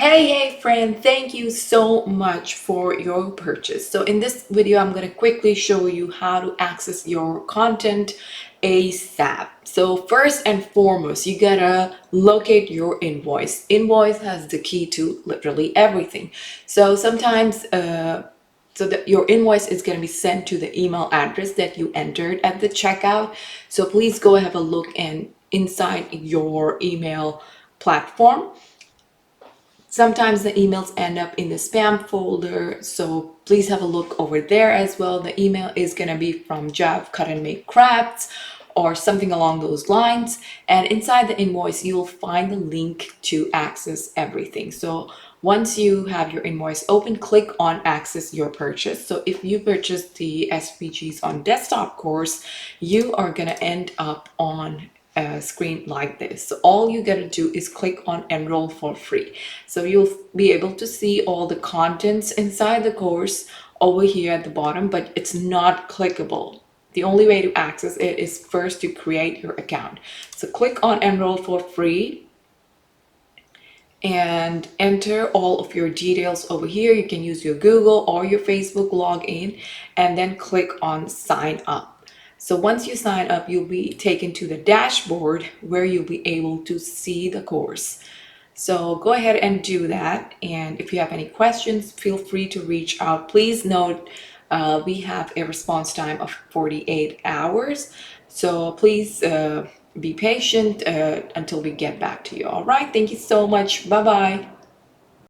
Hey friend, thank you so much for your purchase. So in this video, I'm going to quickly show you how to access your content ASAP. So first and foremost, you gotta locate your invoice. Invoice has the key to literally everything. So sometimes your invoice is going to be sent to the email address that you entered at the checkout. So please go have a look and inside your email platform. Sometimes the emails end up in the spam folder, so please have a look over there as well. The email is going to be from Jeff Cut and Make Crafts or something along those lines. And inside the invoice, you'll find the link to access everything. So once you have your invoice open, click on access your purchase. So if you purchase the SVGs on desktop course, you are going to end up on a screen like this. So all you gotta do is click on enroll for free. So you'll be able to see all the contents inside the course over here at the bottom, but it's not clickable. The only way to access it is first to create your account. So click on enroll for free and enter all of your details over here. You can use your Google or your Facebook login and then click on sign up. So once you sign up, you'll be taken to the dashboard where you'll be able to see the course. So go ahead and do that. And if you have any questions, feel free to reach out. Please note we have a response time of 48 hours. So please be patient until we get back to you. All right. Thank you so much. Bye bye.